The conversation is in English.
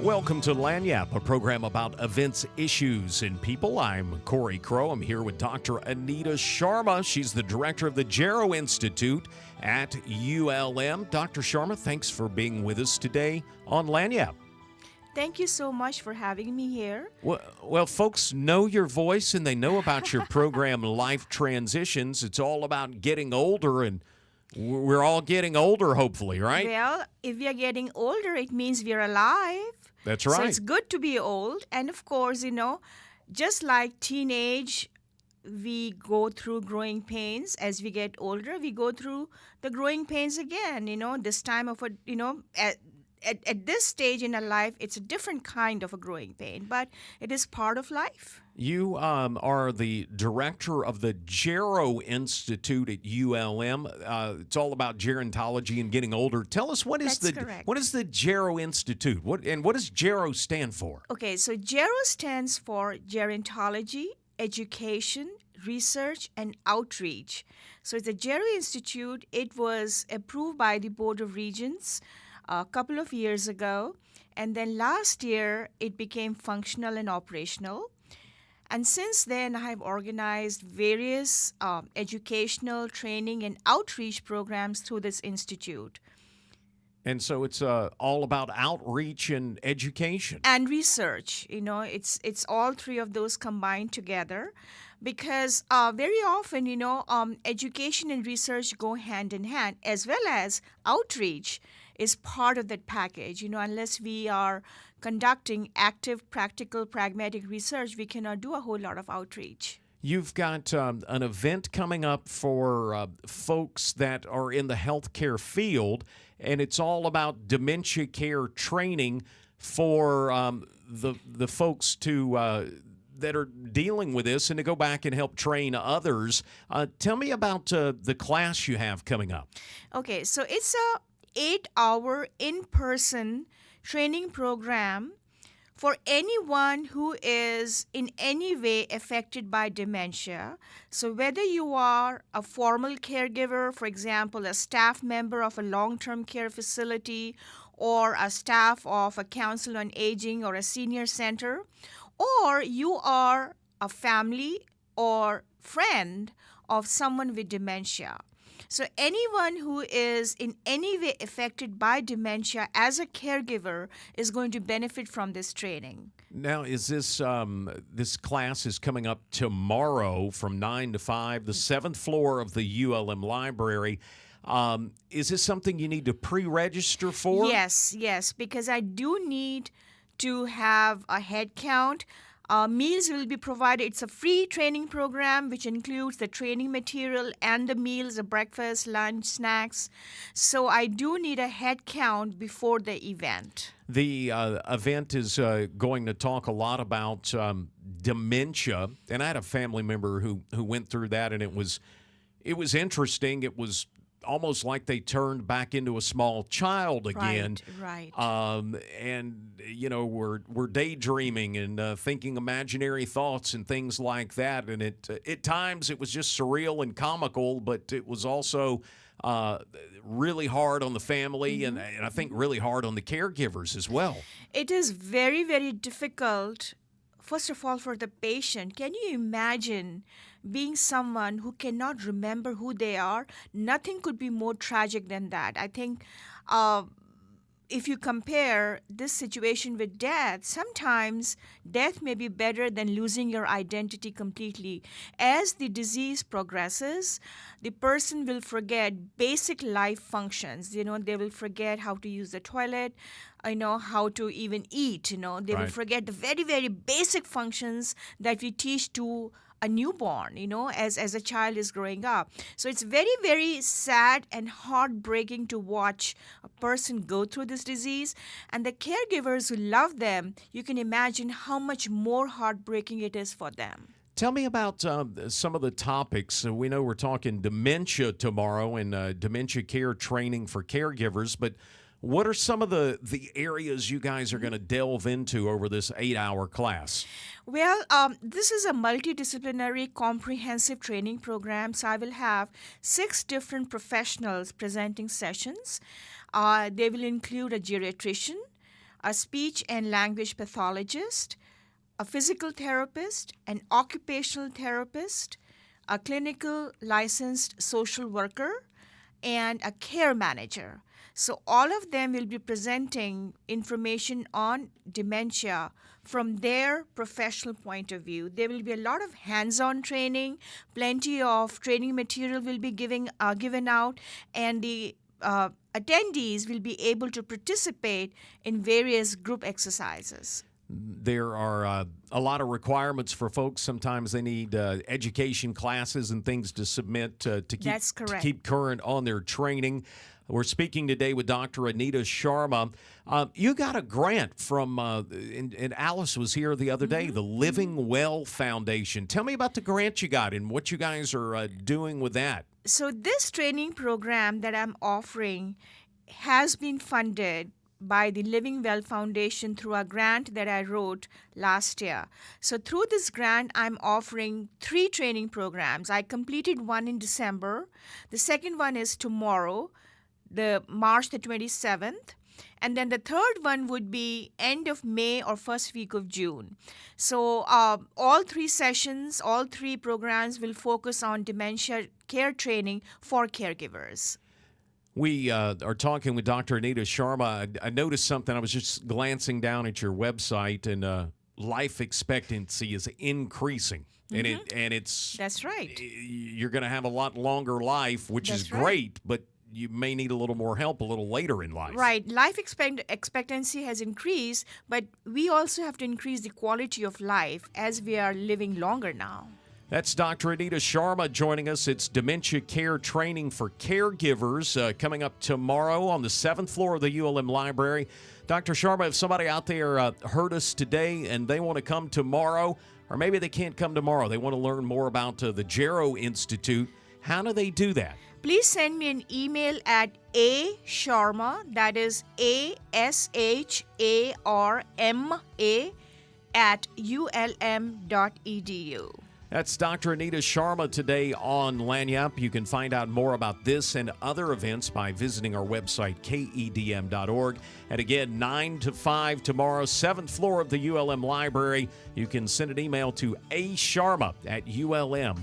Welcome to Lagniappe, a program about events, issues, and people. I'm Corey Crow. I'm here with Dr. Anita Sharma. She's the director of the Jarrow Institute at ULM. Dr. Sharma, thanks for being with us today on Lagniappe. Thank you so much for having me here. Well, folks know your voice and they know about your program, Life Transitions. It's all about getting older, and we're all getting older, hopefully, right? Well, if we are getting older, it means we are alive. That's right. So it's good to be old. And of course, just like teenage, we go through growing pains. As we get older, we go through the growing pains again. This time of at this stage in our life, it's a different kind of a growing pain, but it is part of life. You are the director of the Jarrow Institute at ULM. It's all about gerontology and getting older. Tell us, what is correct. What is the Jarrow Institute? What does Jarrow stand for? Okay, so Jarrow stands for Gerontology, Education, Research, and Outreach. So it's the Jarrow Institute. It was approved by the Board of Regents a couple of years ago, and then last year it became functional and operational. And since then, I have organized various educational, training, and outreach programs through this institute. And so it's all about outreach and education. And research. It's all three of those combined together, because very often, education and research go hand in hand, as well as outreach is part of that package. Unless we are conducting active, practical, pragmatic research, we cannot do a whole lot of outreach. You've got an event coming up for folks that are in the healthcare field, and it's all about dementia care training for the folks that are dealing with this, and to go back and help train others. Tell me about the class you have coming up. Okay, so it's a 8-hour in-person training program for anyone who is in any way affected by dementia. So whether you are a formal caregiver, for example, a staff member of a long-term care facility, or a staff of a council on aging or a senior center, or you are a family or friend of someone with dementia. So anyone who is in any way affected by dementia as a caregiver is going to benefit from this training. Now, is this class is coming up tomorrow from 9 to 5, the 7th floor of the ULM library. Is this something you need to pre-register for? Yes, because I do need to have a head count. Meals will be provided. It's a free training program which includes the training material and the meals, the breakfast, lunch, snacks. So I do need a head count before the event. The event is going to talk a lot about dementia, and I had a family member who went through that, and it was interesting. It was almost like they turned back into a small child again. Right. And we're daydreaming and thinking imaginary thoughts and things like that. And at times it was just surreal and comical, but it was also really hard on the family, and I think really hard on the caregivers as well. It is very, very difficult. First of all, for the patient, can you imagine being someone who cannot remember who they are? Nothing could be more tragic than that. I think if you compare this situation with death, sometimes death may be better than losing your identity completely. As the disease progresses, the person will forget basic life functions. They will forget how to use the toilet, how to even eat. They will forget the very, very basic functions that we teach to a newborn, as a child is growing up. So it's very, very sad and heartbreaking to watch a person go through this disease. And the caregivers who love them, you can imagine how much more heartbreaking it is for them. Tell me about some of the topics. We know we're talking dementia tomorrow and dementia care training for caregivers, but what are some of the areas you guys are going to delve into over this 8-hour class? Well, this is a multidisciplinary comprehensive training program. So I will have 6 different professionals presenting sessions. They will include a geriatrician, a speech and language pathologist, a physical therapist, an occupational therapist, a clinical licensed social worker, and a care manager. So, all of them will be presenting information on dementia from their professional point of view. There will be a lot of hands on training, plenty of training material will be given out, and the attendees will be able to participate in various group exercises. There are a lot of requirements for folks. Sometimes they need education classes and things to submit to That's correct. to keep current on their training. We're speaking today with Dr. Anita Sharma. You got a grant from, and Alice was here the other day, the Living Well Foundation. Tell me about the grant you got and what you guys are doing with that. So, this training program that I'm offering has been funded by the Living Well Foundation through a grant that I wrote last year. So through this grant, I'm offering 3 training programs. I completed one in December. The second one is tomorrow, the March the 27th. And then the third one would be end of May or first week of June. So all 3 sessions, all 3 programs will focus on dementia care training for caregivers. We are talking with Dr. Anita Sharma. I noticed something. I was just glancing down at your website, and life expectancy is increasing. And it's That's right. You're going to have a lot longer life, which That's is right. great, but you may need a little more help a little later in life. Right. Life expectancy has increased, but we also have to increase the quality of life as we are living longer now. That's Dr. Anita Sharma joining us. It's Dementia Care Training for Caregivers coming up tomorrow on the 7th floor of the ULM Library. Dr. Sharma, if somebody out there heard us today and they want to come tomorrow, or maybe they can't come tomorrow, they want to learn more about the Jarrow Institute, how do they do that? Please send me an email at asharma, that is ASHARMA at ulm.edu. That's Dr. Anita Sharma today on Lagniappe. You can find out more about this and other events by visiting our website, kedm.org. And again, 9 to 5 tomorrow, 7th floor of the ULM Library. You can send an email to asharma at ulm.edu.